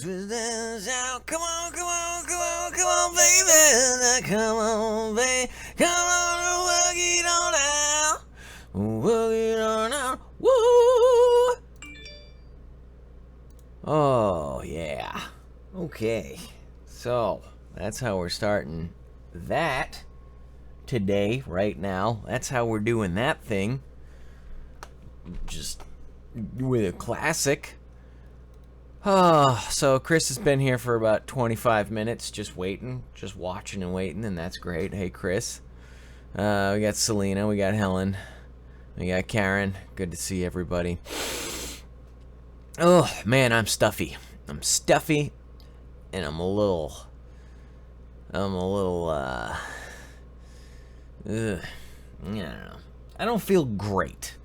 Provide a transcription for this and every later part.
twist and shout. Come on, come on, come on, come on, baby. Come on, baby. Come on, work it on out. Work it on out. Woo! Oh, yeah. Okay. So, that's how we're starting that today, right now. That's how we're doing that thing. Just with a classic. So Chris has been here for about 25 minutes, just waiting, just watching and waiting, and that's great. Hey, Chris. We got Selena, we got Helen, we got Karen. Good to see everybody. Oh, man, I'm stuffy. I'm stuffy, and I'm a little, I don't know. I don't feel great.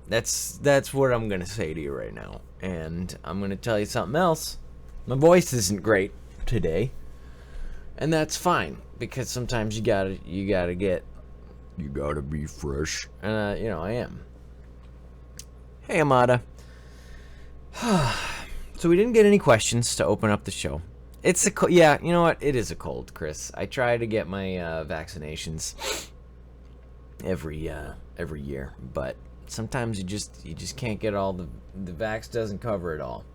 That's what I'm gonna say to you right now. And I'm gonna tell you something else. My voice isn't great today, and that's fine, because sometimes you gotta be fresh, and I am. Hey, Amada. So we didn't get any questions to open up the show. It's yeah, you know what? It is a cold, Chris. I try to get my vaccinations every year, but sometimes you just can't get all the vax doesn't cover it all.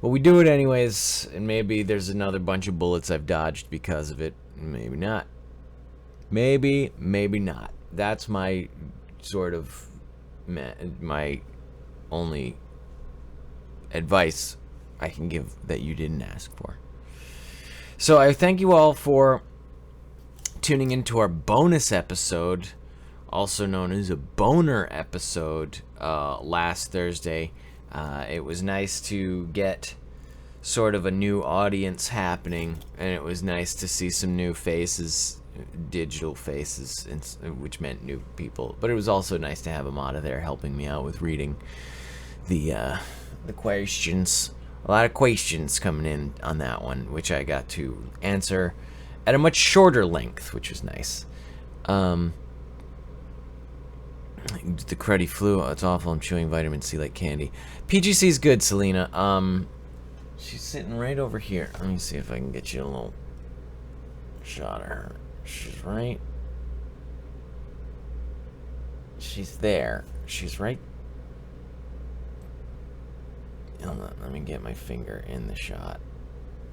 But we do it anyways, and maybe there's another bunch of bullets I've dodged because of it. Maybe not. Maybe not. That's my sort of my only advice I can give that you didn't ask for. So I thank you all for tuning into our bonus episode, also known as a boner episode, last Thursday. It was nice to get sort of a new audience happening, and it was nice to see some new faces, digital faces, which meant new people. But it was also nice to have Amada there helping me out with reading the questions. A lot of questions coming in on that one, which I got to answer at a much shorter length, which was nice. The cruddy flu, it's awful. I'm chewing vitamin C like candy. PGC's good, Selena. She's sitting right over here. Let me see if I can get you a little shot of her. She's right. She's there. She's right. Hold on, let me get my finger in the shot.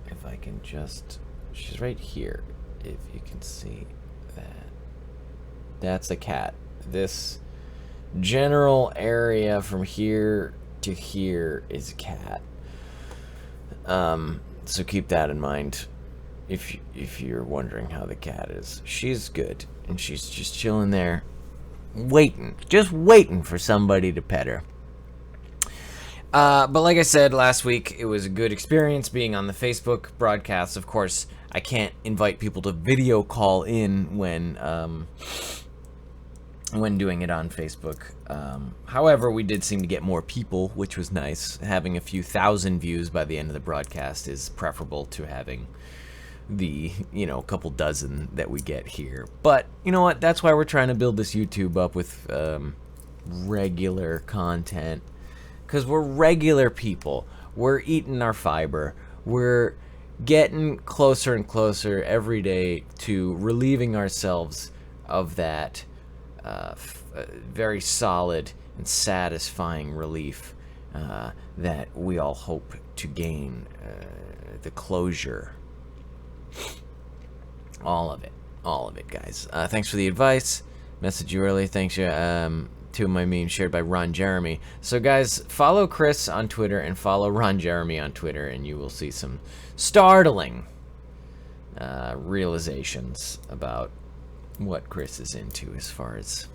If I can just... She's right here, if you can see that. That's a cat. This general area from here to here is a cat. So keep that in mind if you're wondering how the cat is. She's good, and she's just chilling there, just waiting for somebody to pet her. But like I said last week, it was a good experience being on the Facebook broadcast. Of course, I can't invite people to video call in when doing it on Facebook. However, we did seem to get more people, which was nice. Having a few thousand views by the end of the broadcast is preferable to having the, couple dozen that we get here. But, you know what? That's why we're trying to build this YouTube up with regular content. Because we're regular people. We're eating our fiber. We're getting closer and closer every day to relieving ourselves of that very solid and satisfying relief that we all hope to gain. The closure. All of it, guys. Thanks for the advice. Message you early. Thanks you. Two of my memes shared by Ron Jeremy. So guys, follow Chris on Twitter and follow Ron Jeremy on Twitter, and you will see some startling realizations about what Chris is into as far as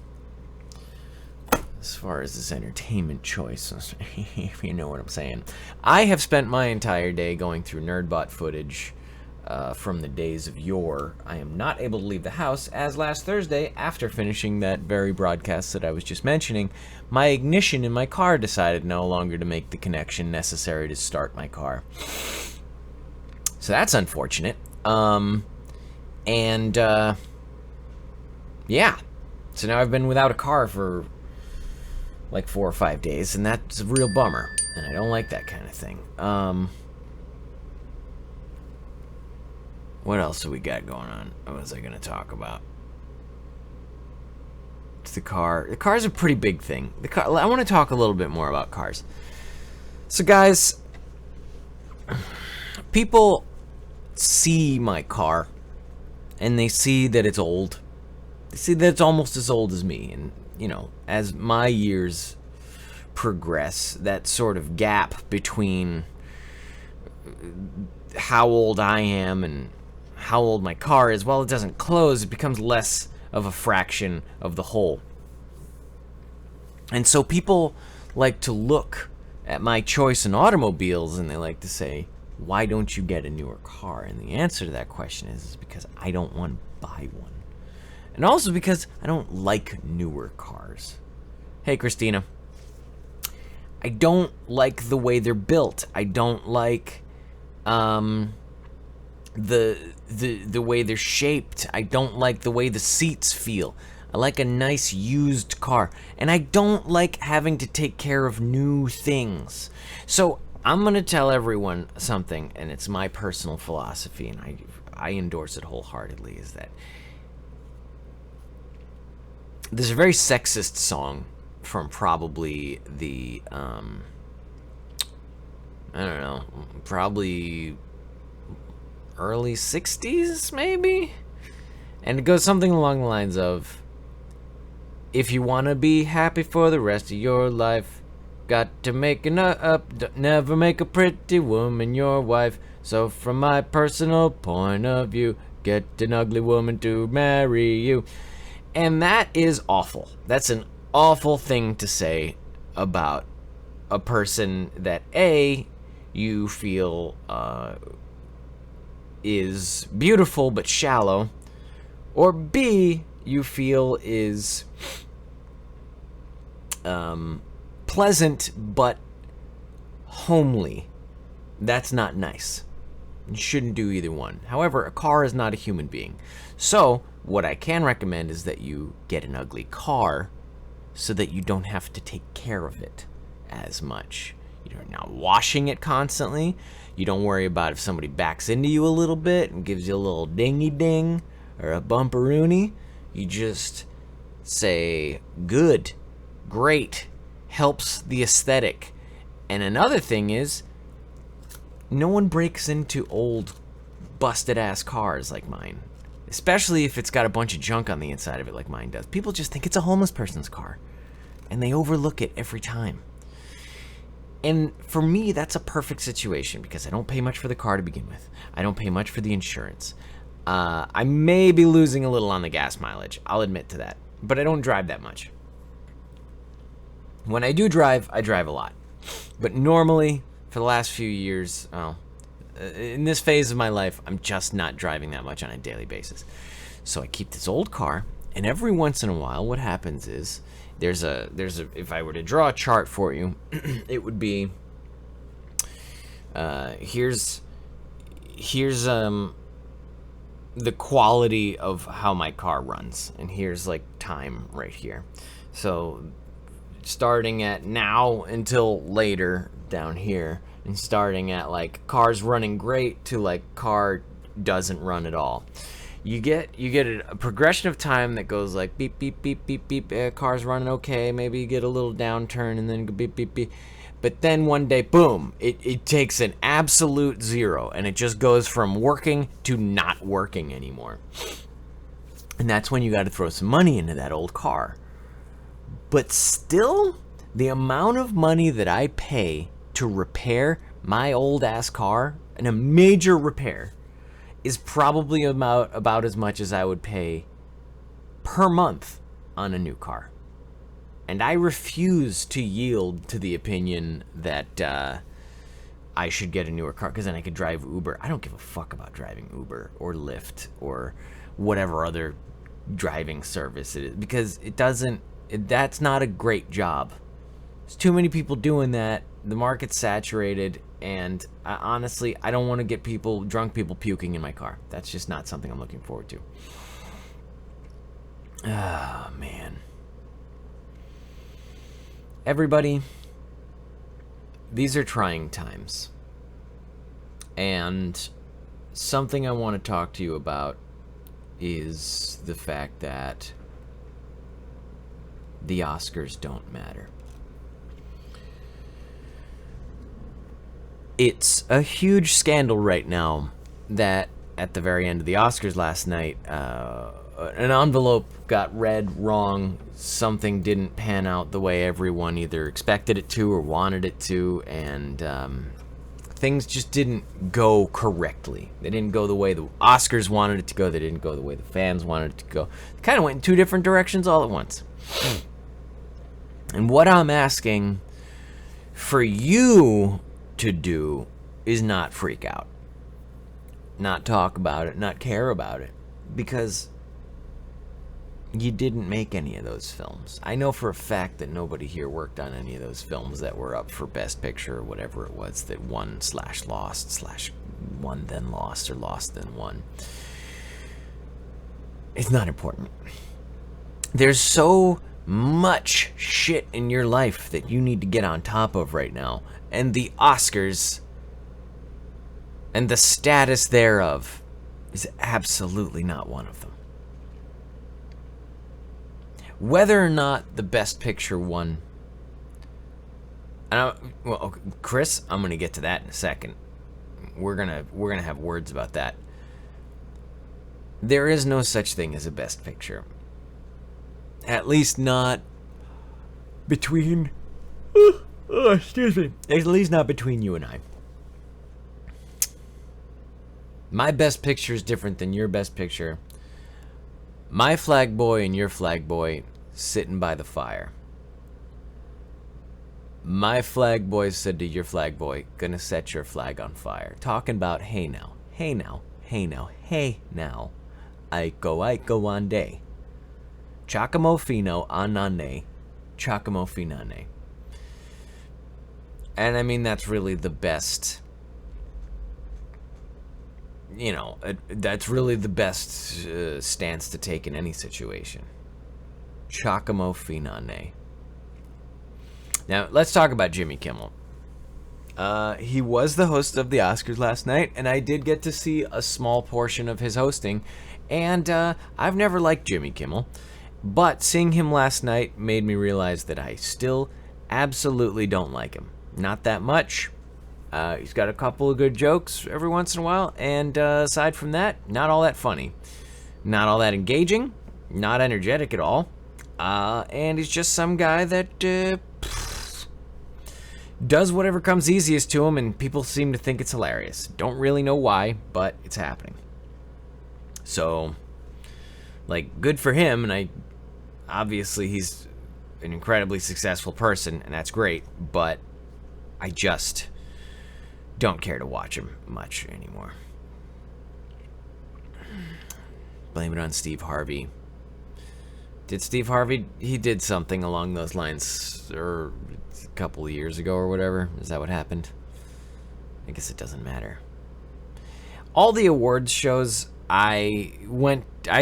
his entertainment choice, if you know what I'm saying. I have spent my entire day going through Nerdbot footage from the days of yore. I am not able to leave the house, as last Thursday, after finishing that very broadcast that I was just mentioning, my ignition in my car decided no longer to make the connection necessary to start my car. So that's unfortunate. Yeah. So now I've been without a car for like 4 or 5 days, and that's a real bummer, and I don't like that kind of thing. What else do we got going on? What was I going to talk about? It's the car. The car's a pretty big thing. I want to talk a little bit more about cars. So, guys, people see my car, and they see that it's old. They see that it's almost as old as me. And, you know, as my years progress, that sort of gap between how old I am and how old my car is, well, it doesn't close. It becomes less of a fraction of the whole. And so people like to look at my choice in automobiles and they like to say, why don't you get a newer car? And the answer to that question is because I don't want to buy one. And also because I don't like newer cars. Hey, Christina. I don't like the way they're built. I don't like the way they're shaped. I don't like the way the seats feel. I like a nice used car. And I don't like having to take care of new things. So I'm going to tell everyone something, and it's my personal philosophy, and I endorse it wholeheartedly, is that there's a very sexist song from probably the, I don't know, probably early 60s, maybe? And it goes something along the lines of, if you want to be happy for the rest of your life, got to make never make a pretty woman your wife. So from my personal point of view, get an ugly woman to marry you. And that is awful. That's an awful thing to say about a person that A, you feel is beautiful but shallow, or B, you feel is pleasant but homely. That's not nice. You shouldn't do either one. However, a car is not a human being. So, what I can recommend is that you get an ugly car so that you don't have to take care of it as much. You're not washing it constantly. You don't worry about if somebody backs into you a little bit and gives you a little dingy ding or a bumperoony. You just say, good, great, helps the aesthetic. And another thing is, no one breaks into old, busted-ass cars like mine. Especially if it's got a bunch of junk on the inside of it like mine does. People just think it's a homeless person's car. And they overlook it every time. And for me, that's a perfect situation because I don't pay much for the car to begin with. I don't pay much for the insurance. I may be losing a little on the gas mileage. I'll admit to that. But I don't drive that much. When I do drive, I drive a lot. But normally, for the last few years, in this phase of my life, I'm just not driving that much on a daily basis. So I keep this old car, and every once in a while, what happens is, there's a if I were to draw a chart for you, it would be, here's the quality of how my car runs, and here's like time right here. So starting at now until later down here, and starting at like cars running great to like car doesn't run at all. You get a progression of time that goes like beep beep beep beep beep, car's running okay, maybe you get a little downturn and then beep beep beep. But then one day, boom, it takes an absolute zero, and it just goes from working to not working anymore. And that's when you got to throw some money into that old car. But still, the amount of money that I pay to repair my old ass car, and a major repair, is probably about as much as I would pay per month on a new car. And I refuse to yield to the opinion that I should get a newer car because then I could drive Uber. I don't give a fuck about driving Uber or Lyft or whatever other driving service it is, because that's not a great job. There's too many people doing that. The market's saturated, and honestly, I don't want to get drunk people puking in my car. That's just not something I'm looking forward to. Oh, man. Everybody, these are trying times. And something I want to talk to you about is the fact that the Oscars don't matter. It's a huge scandal right now that at the very end of the Oscars last night, an envelope got read wrong. Something didn't pan out the way everyone either expected it to or wanted it to, and things just didn't go correctly. They didn't go the way the Oscars wanted it to go. They didn't go the way the fans wanted it to go. They kind of went in two different directions all at once. And what I'm asking for you to do is not freak out, not talk about it, not care about it, because you didn't make any of those films. I know for a fact that nobody here worked on any of those films that were up for Best Picture or whatever it was that won/lost/won then lost or lost then won. It's not important. There's so much shit in your life that you need to get on top of right now, and the Oscars and the status thereof is absolutely not one of them. Whether or not the Best Picture won, Chris, I'm gonna get to that in a second. We're gonna have words about that. There is no such thing as a Best Picture. At least not between... excuse me. At least not between you and I. My Best Picture is different than your Best Picture. My flag boy and your flag boy sitting by the fire. My flag boy said to your flag boy, gonna set your flag on fire. Talking about, hey now, hey now, hey now, hey now. Aiko one day. Chacamo fino anane. Chacamo finane. And I mean, that's really the best, you know, that's really the best stance to take in any situation. Chacamo finane. Now, let's talk about Jimmy Kimmel. He was the host of the Oscars last night, and I did get to see a small portion of his hosting. And I've never liked Jimmy Kimmel, but seeing him last night made me realize that I still absolutely don't like him. Not that much. He's got a couple of good jokes every once in a while, and aside from that, not all that funny. Not all that engaging, not energetic at all, and he's just some guy that does whatever comes easiest to him, and people seem to think it's hilarious. Don't really know why, but it's happening. So, like, good for him, and obviously he's an incredibly successful person, and that's great, but I just don't care to watch him much anymore. Blame it on Steve Harvey. Did Steve Harvey, he did something along those lines a couple of years ago or whatever? Is that what happened? I guess it doesn't matter. All the awards shows, I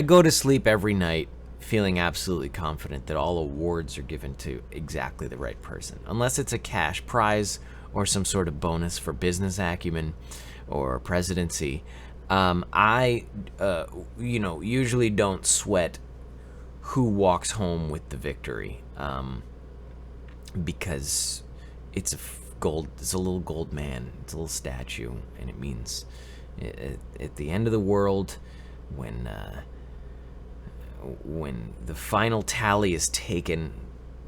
go to sleep every night feeling absolutely confident that all awards are given to exactly the right person. Unless it's a cash prize or some sort of bonus for business acumen or presidency. I usually don't sweat who walks home with the victory, because it's a little gold man, it's a little statue, and it means at the end of the world, when the final tally is taken,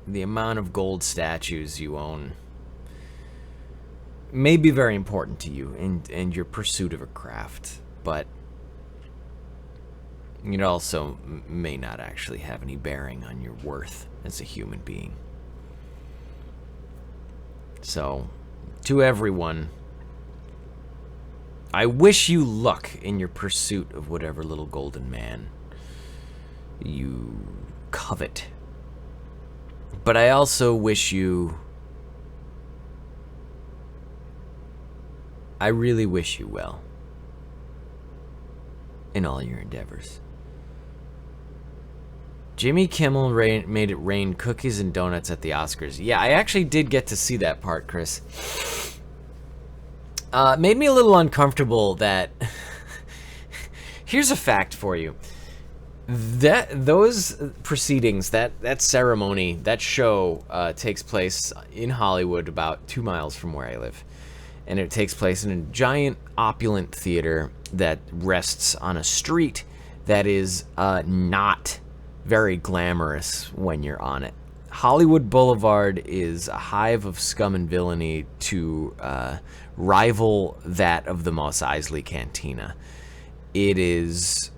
the amount of gold statues you own may be very important to you and your pursuit of a craft, but it also may not actually have any bearing on your worth as a human being. So, to everyone, I wish you luck in your pursuit of whatever little golden man you covet. But I also wish you... I really wish you well in all your endeavors. Jimmy Kimmel made it rain cookies and donuts at the Oscars. Yeah, I actually did get to see that part, Chris. It made me a little uncomfortable that Here's a fact for you. Those proceedings, that ceremony, that show takes place in Hollywood, about 2 miles from where I live. And it takes place in a giant opulent theater that rests on a street that is not very glamorous when you're on it. Hollywood Boulevard is a hive of scum and villainy to rival that of the Mos Eisley Cantina. It is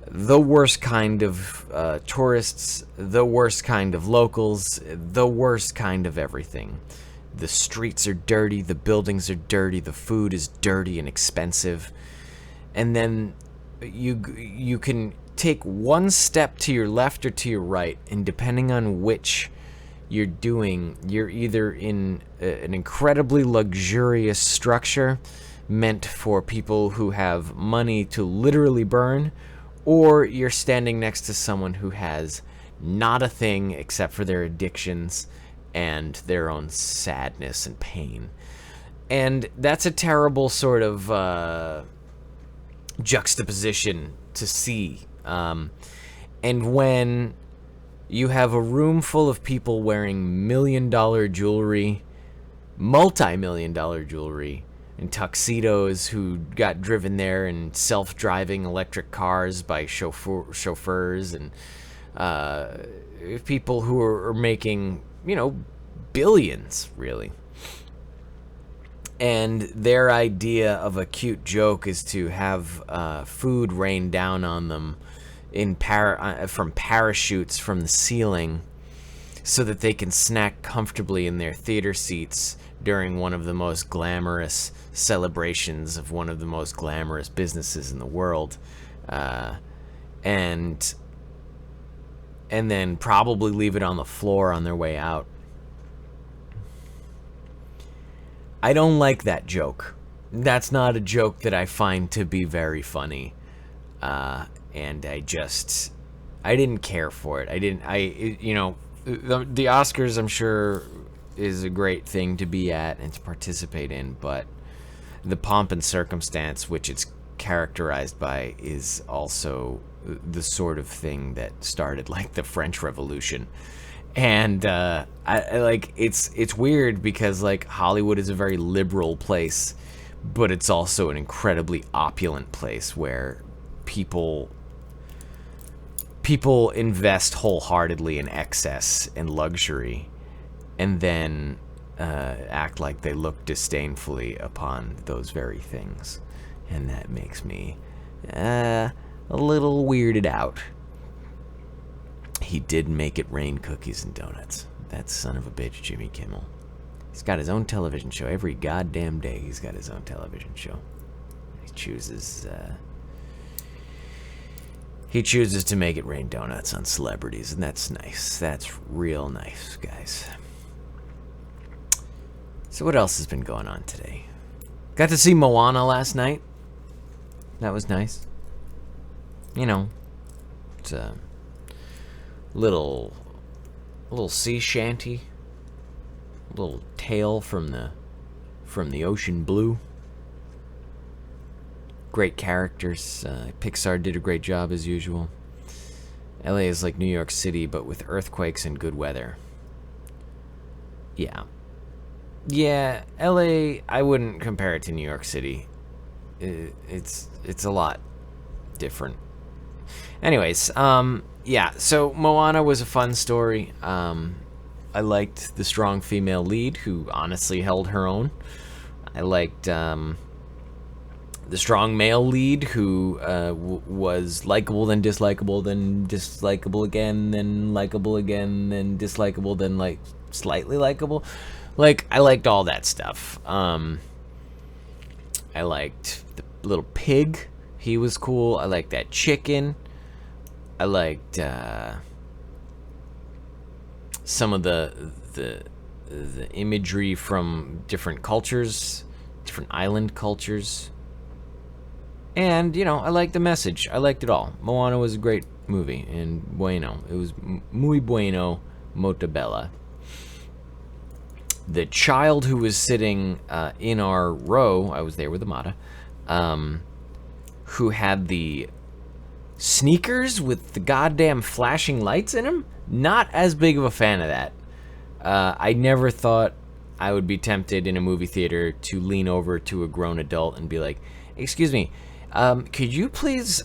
the worst kind of tourists, the worst kind of locals, the worst kind of everything. The streets are dirty, the buildings are dirty, the food is dirty and expensive. And then you can take one step to your left or to your right, and depending on which you're doing, you're either in an incredibly luxurious structure meant for people who have money to literally burn, or you're standing next to someone who has not a thing except for their addictions and their own sadness and pain. And that's a terrible sort of juxtaposition to see. And when you have a room full of people wearing million-dollar jewelry, multi-million-dollar jewelry, and tuxedos who got driven there in self-driving electric cars by chauffeurs and people who are making, billions, really. And their idea of a cute joke is to have food rain down on them from parachutes from the ceiling so that they can snack comfortably in their theater seats during one of the most glamorous celebrations of one of the most glamorous businesses in the world. And then probably leave it on the floor on their way out. I don't like that joke. That's not a joke that I find to be very funny. And I didn't care for it. The Oscars, I'm sure, is a great thing to be at and to participate in, but the pomp and circumstance which it's characterized by is also the sort of thing that started like the French Revolution. And it's weird because like Hollywood is a very liberal place, but it's also an incredibly opulent place where people invest wholeheartedly in excess and luxury, and then act like they look disdainfully upon those very things. And that makes me a little weirded out. He did make it rain cookies and donuts. That son of a bitch, Jimmy Kimmel. He's got his own television show. Every goddamn day he's got his own television show. He chooses to make it rain donuts on celebrities, and that's nice. That's real nice, guys. So what else has been going on today? Got to see Moana last night. That was nice. It's a little sea shanty, little tale from the ocean blue. Great characters. Pixar did a great job as usual. LA is like New York City, but with earthquakes and good weather. Yeah, LA, I wouldn't compare it to New York City. It's a lot different. Anyways, so Moana was a fun story. I liked the strong female lead who honestly held her own. I liked the strong male lead who was likable, then dislikable, then dislikable again, then likable again, then dislikable, then slightly likable. I liked all that stuff. I liked the little pig. He was cool. I liked that chicken. I liked some of the imagery from different cultures, different island cultures. And, I liked the message. I liked it all. Moana was a great movie, and bueno. It was muy bueno, molto bella. The child who was sitting in our row, I was there with Amada, who had the sneakers with the goddamn flashing lights in them. Not as big of a fan of that. I never thought I would be tempted in a movie theater to lean over to a grown adult and be like, excuse me, could you please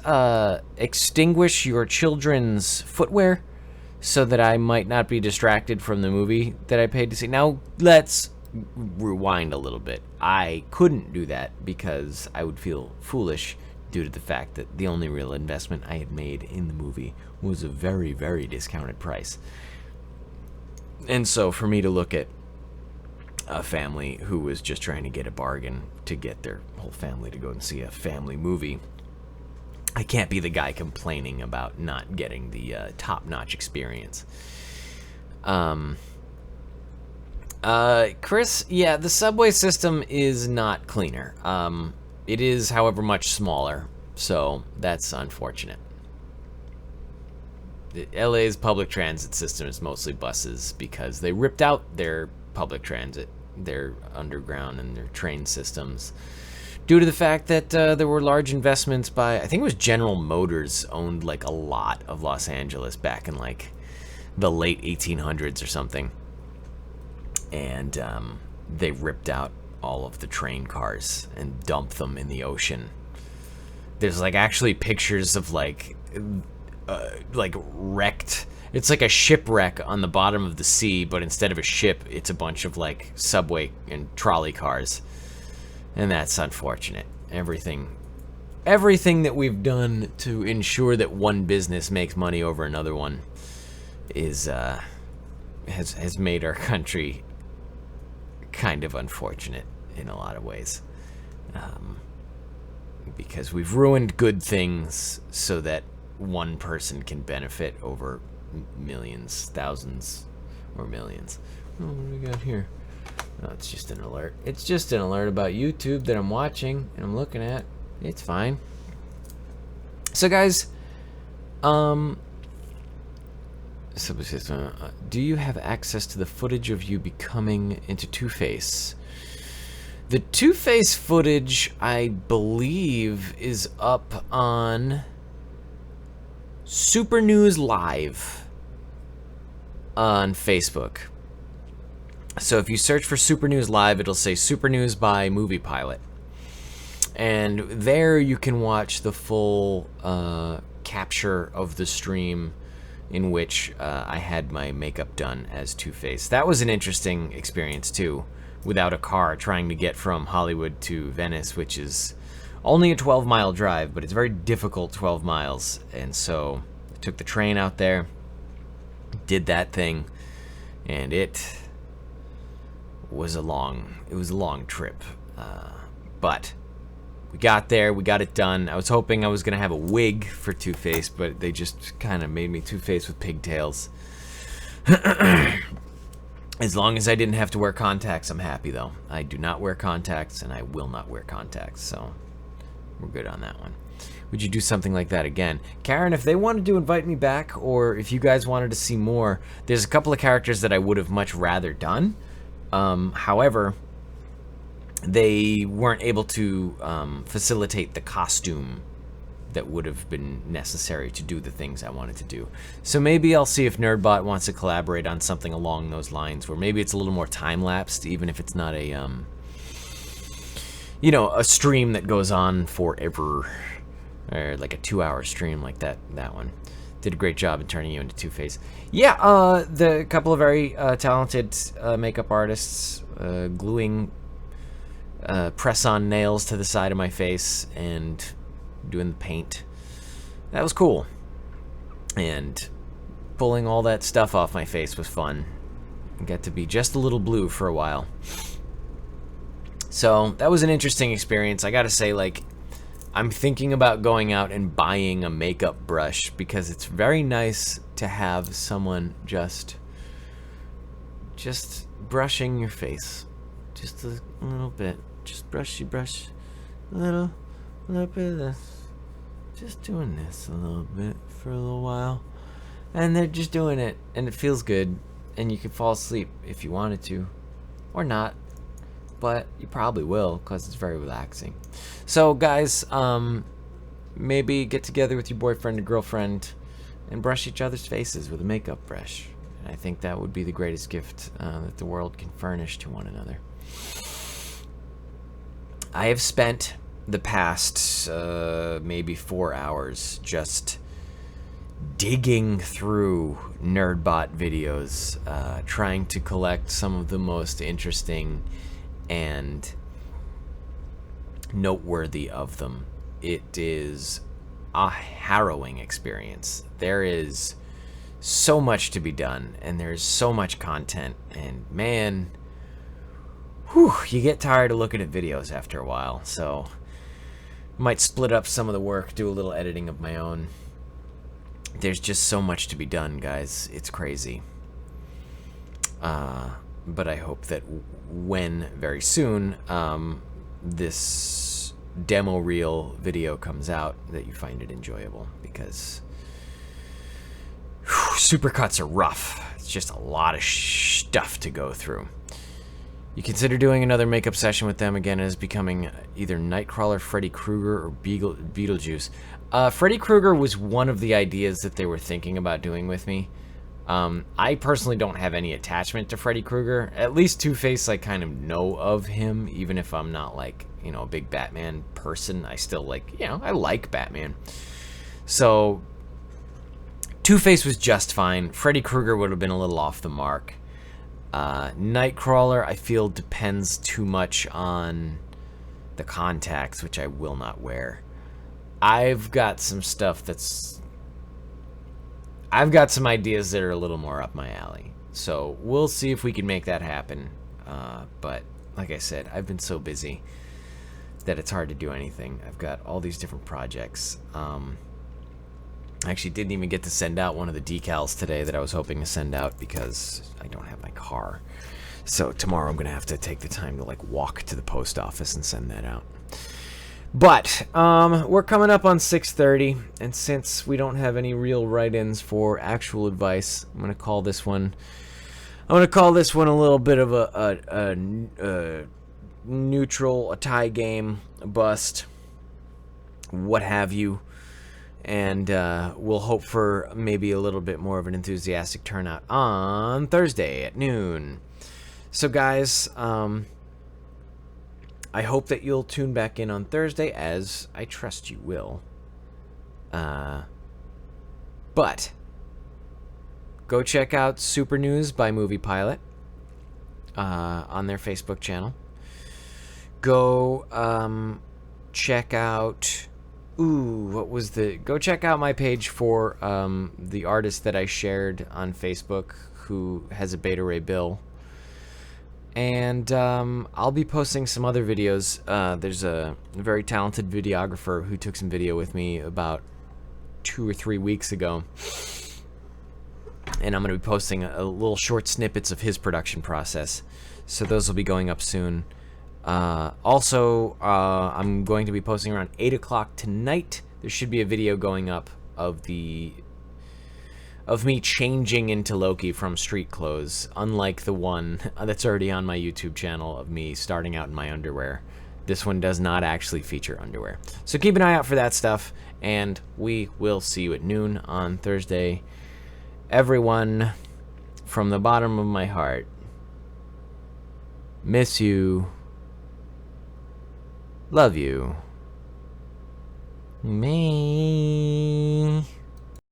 extinguish your children's footwear so that I might not be distracted from the movie that I paid to see? Now, let's rewind a little bit. I couldn't do that because I would feel foolish due to the fact that the only real investment I had made in the movie was a very, very discounted price. And so for me to look at a family who was just trying to get a bargain to get their whole family to go and see a family movie, I can't be the guy complaining about not getting the top-notch experience. Chris, yeah, the subway system is not cleaner. It is, however, much smaller, so that's unfortunate. LA's public transit system is mostly buses because they ripped out their public transit, their underground and their train systems, due to the fact that there were large investments by, I think it was General Motors owned like a lot of Los Angeles back in like the late 1800s or something. And they ripped out all of the train cars and dumped them in the ocean. There's like actually pictures of like wrecked, it's like a shipwreck on the bottom of the sea, but instead of a ship, it's a bunch of like subway and trolley cars. And that's unfortunate. Everything that we've done to ensure that one business makes money over another one is has made our country kind of unfortunate in a lot of ways, because we've ruined good things so that one person can benefit over millions, thousands, or millions. Oh, what do we got here? Oh, it's just an alert. It's just an alert about YouTube that I'm watching and I'm looking at. It's fine. So guys, do you have access to the footage of you becoming into Two-Face? The Two-Face footage, I believe, is up on Super News Live on Facebook. So if you search for Super News Live, it'll say Super News by Movie Pilot. And there you can watch the full capture of the stream in which I had my makeup done as Two-Face. That was an interesting experience too, without a car, trying to get from Hollywood to Venice, which is only a 12-mile drive, but it's a very difficult 12 miles. And so I took the train out there, did that thing, and it was a long trip. But we got there, we got it done. I was hoping I was gonna have a wig for Two-Face, but they just kind of made me Two-Face with pigtails. As long as I didn't have to wear contacts, I'm happy though. I do not wear contacts, and I will not wear contacts, so we're good on that one. Would you do something like that again? Karen, if they wanted to invite me back, or if you guys wanted to see more, there's a couple of characters that I would have much rather done. However, they weren't able to facilitate the costume that would have been necessary to do the things I wanted to do. So maybe I'll see if Nerdbot wants to collaborate on something along those lines, where maybe it's a little more time-lapsed, even if it's not a, you know, a stream that goes on forever, or like a 2-hour stream like that one. Did a great job in turning you into Two-Face. Yeah, the couple of very talented makeup artists gluing press-on nails to the side of my face and doing the paint. That was cool. And pulling all that stuff off my face was fun. I got to be just a little blue for a while. So that was an interesting experience. I gotta say, like, I'm thinking about going out and buying a makeup brush, because it's very nice to have someone just brushing your face. Just a little bit. Just brush a little bit of this. Just doing this a little bit for a little while. And they're just doing it, and it feels good, and you can fall asleep if you wanted to. Or not. But you probably will, because it's very relaxing. So guys, maybe get together with your boyfriend or girlfriend and brush each other's faces with a makeup brush. And I think that would be the greatest gift that the world can furnish to one another. I have spent the past maybe 4 hours just digging through Nerdbot videos, trying to collect some of the most interesting and noteworthy of them. It is a harrowing experience. There is so much to be done, and there's so much content, and man, whew, you get tired of looking at videos after a while, so I might split up some of the work, do a little editing of my own. There's just so much to be done, guys. It's crazy. But I hope that when very soon this demo reel video comes out, that you find it enjoyable, because supercuts are rough. It's just a lot of stuff to go through. You consider doing another makeup session with them again as becoming either Nightcrawler, Freddy Krueger, or Beetlejuice. Freddy Krueger was one of the ideas that they were thinking about doing with me. I personally don't have any attachment to Freddy Krueger. At least Two-Face, I kind of know of him, even if I'm not, like, you know, a big Batman person. I still like, you know, I like Batman. So Two-Face was just fine. Freddy Krueger would have been a little off the mark. Nightcrawler, I feel, depends too much on the contacts, which I will not wear. I've got some stuff that's... I've got some ideas that are a little more up my alley. So we'll see if we can make that happen. But like I said, I've been so busy that it's hard to do anything. I've got all these different projects. I actually didn't even get to send out one of the decals today that I was hoping to send out because I don't have my car. So tomorrow I'm going to have to take the time to like walk to the post office and send that out. But we're coming up on 6:30, and since we don't have any real write-ins for actual advice, I'm going to call this one a little bit of a neutral, a tie game, a bust, what have you. And we'll hope for maybe a little bit more of an enthusiastic turnout on Thursday at noon. So guys, I hope that you'll tune back in on Thursday, as I trust you will. But go check out Super News by Movie Pilot on their Facebook channel. Go check out... Go check out my page for the artist that I shared on Facebook who has a Beta Ray bill. And I'll be posting some other videos. There's a very talented videographer who took some video with me about 2 or 3 weeks ago. And I'm going to be posting a little short snippets of his production process. So those will be going up soon. Also, I'm going to be posting around 8 o'clock tonight. There should be a video going up of me changing into Loki from street clothes, unlike the one that's already on my YouTube channel of me starting out in my underwear. This one does not actually feature underwear. So keep an eye out for that stuff, and we will see you at noon on Thursday. Everyone, from the bottom of my heart, miss you. Love you. Me.